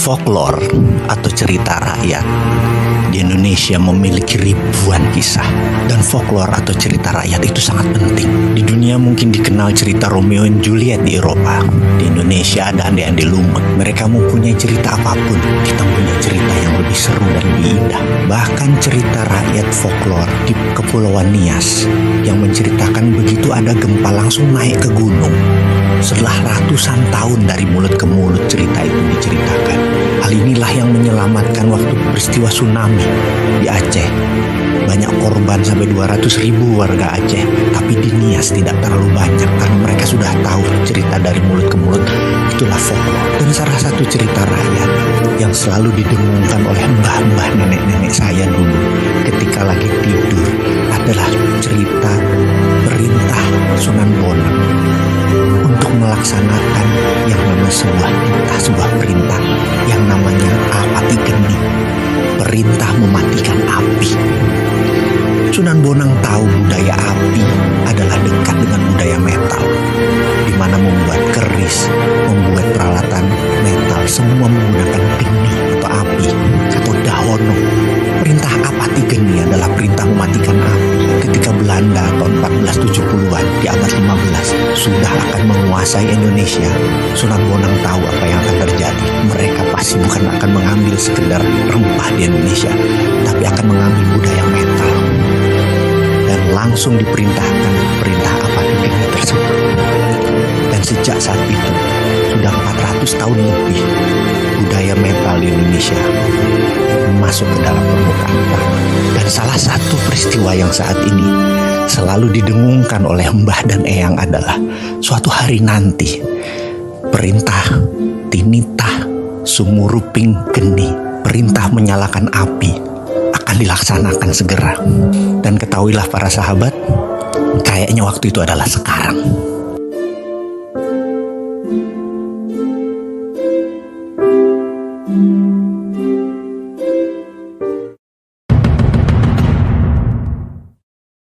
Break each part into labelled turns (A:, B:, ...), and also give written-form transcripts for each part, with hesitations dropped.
A: Folklore atau cerita rakyat di Indonesia memiliki ribuan kisah, dan folklore atau cerita rakyat itu sangat penting. Di dunia mungkin dikenal cerita Romeo and Juliet di Eropa. Di Indonesia ada Ande-Ande Lumut. Mereka mempunyai cerita apapun. Kita punya cerita yang lebih seru dan lebih indah. Bahkan cerita rakyat folklore di Kepulauan Nias yang menceritakan begitu ada gempa langsung naik ke gunung. Setelah ratusan tahun dari mulut ke mulut cerita itu diceritakan. Hal inilah yang menyelamatkan waktu peristiwa tsunami di Aceh. Banyak korban sampai 200.000 warga Aceh. Tapi di Nias tidak terlalu banyak karena mereka sudah tahu cerita dari mulut ke mulut. Itulah folklore. Dan salah satu cerita rakyat yang selalu didengungkan oleh mbah-mbah nenek-nenek saya dulu ketika lagi tidur adalah cerita perintah Sunan Bonang untuk melaksanakan yang namanya sebuah perintah yang namanya Apati Geni, perintah mematikan api. Sunan Bonang tahu budaya api adalah dekat dengan budaya metal, di mana membuat keris, membuat peralatan metal semua menggunakan geni atau api atau dahono. Perintah Apati Geni adalah perintah mematikan api. Ketika Belanda tahun 1470-an di abad 15 sudah akan menguasai Indonesia, Sunan Bonang tahu apa yang akan terjadi. Mereka pasti bukan akan mengambil sekedar rempah di Indonesia, tapi akan mengambil budaya metal. Dan langsung diperintahkan perintah Apati Geni tersebut. Dan sejak saat itu sudah 400 tahun lebih budaya metal di Indonesia masuk ke dalam permukaan tanah. Dan salah satu peristiwa yang saat ini selalu didengungkan oleh Mbah dan Eyang adalah suatu hari nanti perintah Tinitah Sumuruping Geni, perintah menyalakan api, akan dilaksanakan segera. Dan ketahuilah para sahabat, kayaknya waktu itu adalah sekarang.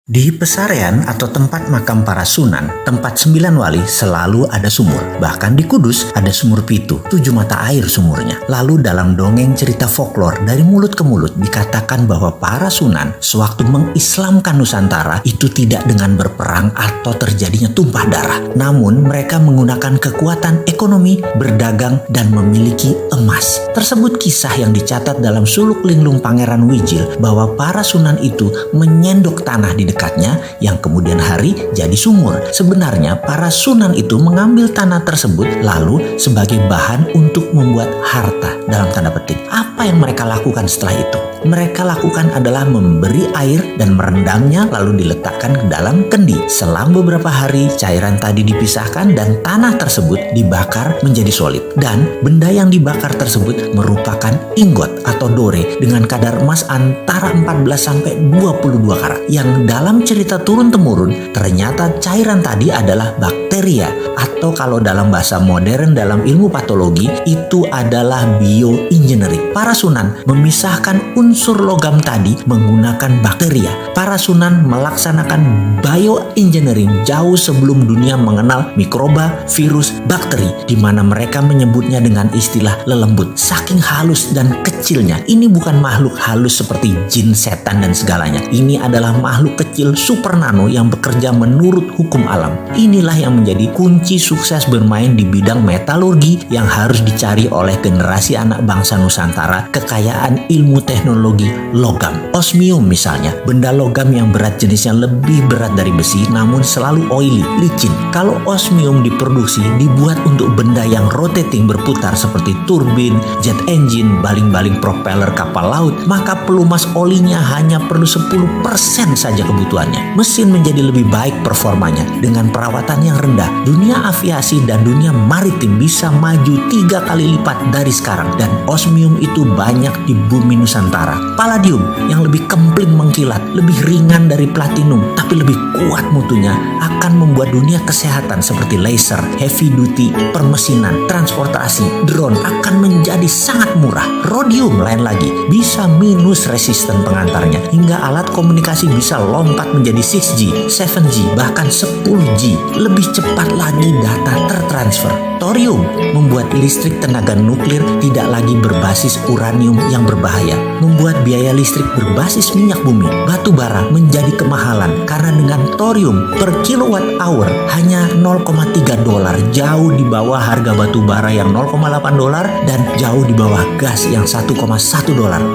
A: Di Pesarian atau tempat makam para sunan, tempat 9 wali selalu ada sumur. Bahkan di Kudus ada sumur pitu, 7 mata air sumurnya. Lalu dalam dongeng cerita folklore dari mulut ke mulut dikatakan bahwa para sunan sewaktu mengislamkan Nusantara itu tidak dengan berperang atau terjadinya tumpah darah. Namun mereka menggunakan kekuatan ekonomi, berdagang, dan memiliki emas. Tersebut kisah yang dicatat dalam suluk linglung Pangeran Wijil bahwa para sunan itu menyendok tanah di dekatnya yang kemudian hari jadi sumur. Sebenarnya para sunan itu mengambil tanah tersebut lalu sebagai bahan untuk membuat harta dalam tanda petik. Apa yang mereka lakukan setelah itu? Mereka lakukan adalah memberi air dan merendamnya lalu diletakkan ke dalam kendi. Selang beberapa hari cairan tadi dipisahkan dan tanah tersebut dibakar menjadi solid. Dan benda yang dibakar tersebut merupakan ingot atau dore dengan kadar emas antara 14 sampai 22 karat. Yang dalam cerita turun-temurun ternyata cairan tadi adalah bakteria, atau kalau dalam bahasa modern dalam ilmu patologi itu adalah bioengineering. Para sunan memisahkan unsur logam tadi menggunakan bakteria. Para sunan melaksanakan bioengineering jauh sebelum dunia mengenal mikroba, virus, bakteri, di mana mereka menyebutnya dengan istilah lelembut. Saking halus dan kecilnya, ini bukan makhluk halus seperti jin, setan, dan segalanya. Ini adalah makhluk kecil super nano yang bekerja menurut hukum alam. Inilah yang menjadi kunci sukses bermain di bidang metalurgi yang harus dicari oleh generasi anak bangsa Nusantara, kekayaan ilmu teknologi logam. Osmium misalnya, benda logam yang berat jenisnya lebih berat dari besi namun selalu oily, licin. Kalau osmium diproduksi dibuat untuk benda yang rotating berputar seperti turbin, jet engine, baling-baling propeller kapal laut, maka pelumas olinya hanya perlu 10% saja kebutuhannya. Mesin menjadi lebih baik performanya dengan perawatan yang rendah. Dunia aviasi dan dunia maritim bisa maju 3 kali lipat dari sekarang, dan osmium itu banyak di bumi Nusantara. Palladium yang lebih kempling mengkilat, lebih ringan dari platinum tapi lebih kuat mutunya, akan membuat membuat dunia kesehatan seperti laser, heavy duty, permesinan, transportasi, drone akan menjadi sangat murah. Rhodium lain lagi bisa minus resisten pengantarnya hingga alat komunikasi bisa lompat menjadi 6G, 7G, bahkan 10G. Lebih cepat lagi data tertransfer. Thorium membuat listrik tenaga nuklir tidak lagi berbasis uranium yang berbahaya, membuat biaya listrik berbasis minyak bumi, batu bara menjadi kemahalan karena dengan thorium per kilowatt hour hanya $0,3, jauh di bawah harga batu bara yang $0,8 dan jauh di bawah gas yang $1,1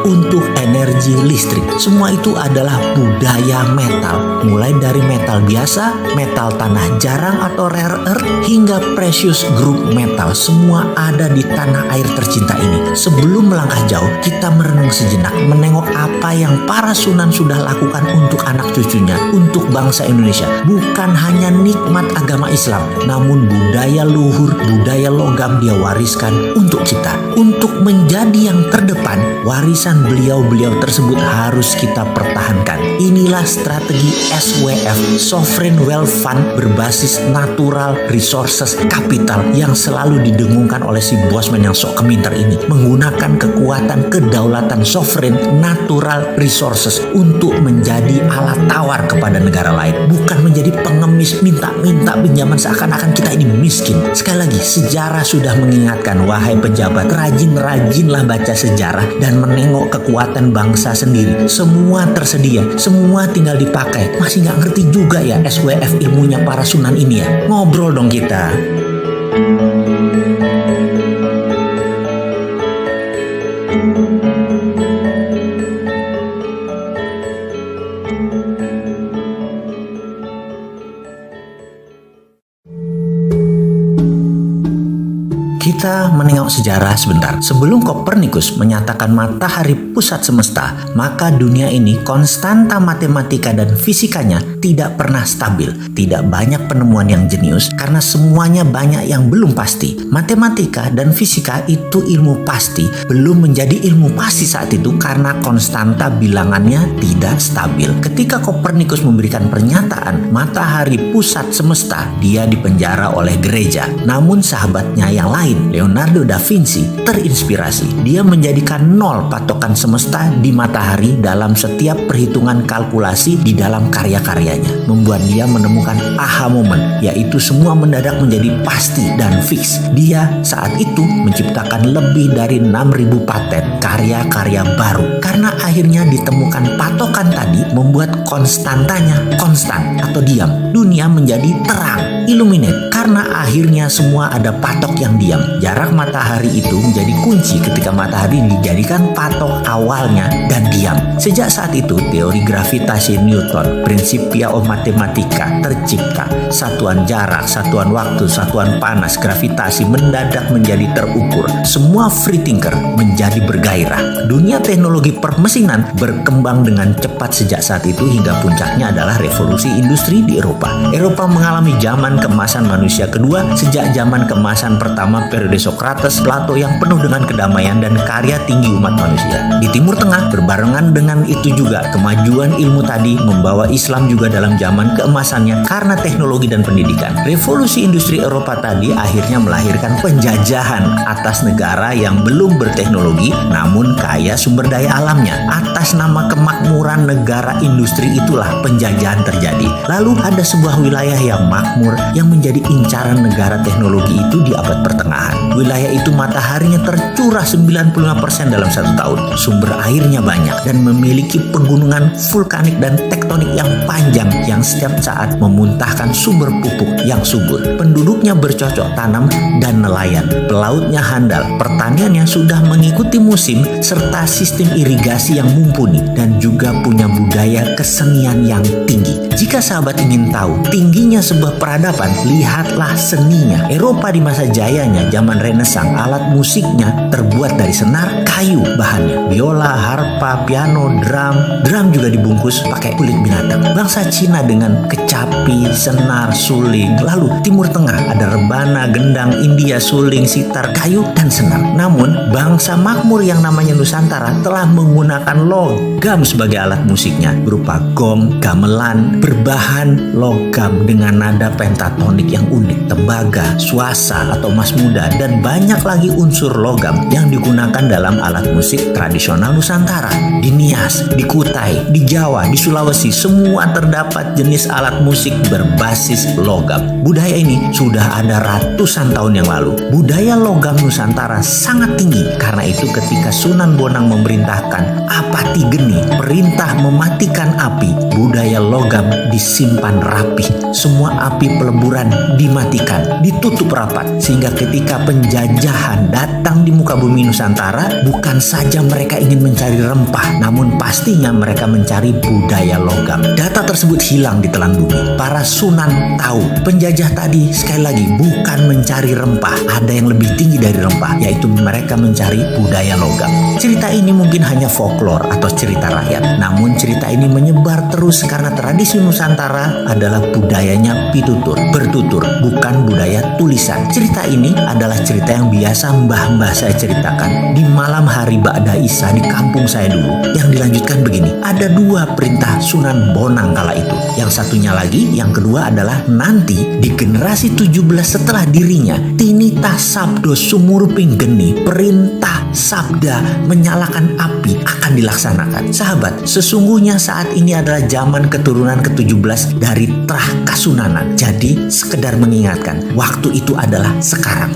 A: untuk energi listrik. Semua itu adalah budaya metal, mulai dari metal biasa, metal tanah jarang atau rare earth, hingga precious group metal, semua ada di tanah air tercinta ini. Sebelum melangkah jauh, kita merenung sejenak, menengok apa yang para Sunan sudah lakukan untuk anak cucunya, untuk bangsa Indonesia. Bukan hanya nikmat agama Islam, namun budaya luhur, budaya logam dia wariskan untuk kita. Untuk menjadi yang terdepan, warisan beliau-beliau tersebut harus kita pertahankan. Inilah strategi SWF, Sovereign Wealth Fund, berbasis natural resources capital yang selalu didengungkan oleh si bosman yang sok keminter ini, menggunakan kekuatan kedaulatan sovereign natural resources untuk menjadi alat tawar kepada negara lain, bukan menjadi pengemis minta-minta pinjaman seakan-akan kita ini miskin. Sekali lagi, sejarah sudah mengingatkan, wahai pejabat, rajin-rajinlah baca sejarah dan menengok kekuatan bangsa sendiri. Semua tersedia, semua tinggal dipakai. Masih nggak ngerti juga ya SWF ilmunya para Sunan ini ya? Ngobrol dong kita. Kita menengok sejarah sebentar. Sebelum Kopernikus menyatakan matahari pusat semesta, maka dunia ini konstanta matematika dan fisikanya tidak pernah stabil. Tidak banyak penemuan yang jenius karena semuanya banyak yang belum pasti. Matematika dan fisika itu ilmu pasti, belum menjadi ilmu pasti saat itu karena konstanta bilangannya tidak stabil. Ketika Kopernikus memberikan pernyataan matahari pusat semesta, dia dipenjara oleh gereja. Namun sahabatnya yang lain, Leonardo da Vinci, terinspirasi. Dia menjadikan nol patokan semesta di matahari dalam setiap perhitungan kalkulasi di dalam karya-karyanya. Membuat dia menemukan aha moment, yaitu semua mendadak menjadi pasti dan fix. Dia saat itu menciptakan lebih dari 6.000 paten karya-karya baru. Karena akhirnya ditemukan patokan tadi, membuat konstantanya konstan atau diam. Dunia menjadi terang, illuminate, karena akhirnya semua ada patok yang diam. Jarak matahari itu menjadi kunci ketika matahari dijadikan patok awalnya dan diam. Sejak saat itu, teori gravitasi Newton, Principia of Mathematica tercipta. Satuan jarak, satuan waktu, satuan panas, gravitasi mendadak menjadi terukur. Semua free thinker menjadi bergairah. Dunia teknologi permesinan berkembang dengan cepat sejak saat itu hingga puncaknya adalah revolusi industri di Eropa. Eropa mengalami zaman keemasan manusia kedua sejak zaman keemasan pertama periode Socrates, Plato yang penuh dengan kedamaian dan karya tinggi umat manusia. Di Timur Tengah, berbarengan dengan itu juga kemajuan ilmu tadi membawa Islam juga dalam zaman keemasannya karena teknologi dan pendidikan. Revolusi industri Eropa tadi akhirnya melahirkan penjajahan atas negara yang belum berteknologi namun kaya sumber daya alamnya. Atas nama kemakmuran negara industri itulah penjajahan terjadi. Lalu ada sebuah wilayah yang makmur yang menjadi incaran negara teknologi itu di abad pertengahan. Wilayah itu mataharinya tercurah 95% dalam 1 tahun. Sumber airnya banyak dan memiliki pegunungan vulkanik dan tektonik yang panjang yang setiap saat memuntahkan sumber pupuk yang subur. Penduduknya bercocok tanam dan nelayan. Pelautnya handal. Pertaniannya sudah mengikuti musim serta sistem irigasi yang mumpuni dan juga punya budaya kesenian yang tinggi. Jika sahabat ingin tahu tingginya sebuah peradaban, lihatlah seninya. Eropa di masa jayanya, zaman Renaissance, alat musiknya terbuat dari senar kayu bahannya. Biola, harpa, piano, drum juga dibungkus pakai kulit binatang. Bangsa Cina dengan kecapi, senar, suling. Lalu Timur Tengah ada rebana, gendang, India, suling, sitar, kayu, dan senar. Namun bangsa makmur yang namanya Nusantara telah menggunakan logam sebagai alat musiknya berupa gong, gamelan, berbahan logam dengan nada pentatonik yang unik, tembaga, suasa atau mas muda, dan banyak lagi unsur logam yang digunakan dalam alat musik tradisional Nusantara. Di Nias, di Kutai, di Jawa, di Sulawesi, semua terdapat jenis alat musik berbasis logam. Budaya ini sudah ada ratusan tahun yang lalu. Budaya logam Nusantara sangat tinggi. Karena itu ketika Sunan Bonang memerintahkan Apati Geni, perintah mematikan api, budaya logam disimpan rapih. Semua api peleburan dimatikan, ditutup rapat, sehingga ketika penjajahan datang di muka bumi Nusantara, bukan saja mereka ingin mencari rempah, namun pastinya mereka mencari budaya logam. Data tersebut hilang di telan bumi. Para sunan tahu penjajah tadi sekali lagi bukan mencari rempah, ada yang lebih tinggi dari rempah, yaitu mereka mencari budaya logam. Cerita ini mungkin hanya folklore atau cerita rakyat, namun cerita ini menyebar terus karena tradisi Nusantara adalah budayanya pitutur, bertutur, bukan budaya tulisan. Cerita ini adalah cerita yang biasa mbah-mbah saya ceritakan di malam hari Ba'da Isya di kampung saya dulu. Yang dilanjutkan begini, ada dua perintah Sunan Bonang kala itu. Yang satunya lagi, yang kedua adalah nanti di generasi 17 setelah dirinya, tinitah sabdo sumurping geni, perintah sabda menyalakan api akan dilaksanakan. Sahabat, sesungguhnya saat ini adalah zaman keturunan ke-17 dari Trah Kasunanan. Jadi sekedar mengingatkan, waktu itu adalah sekarang.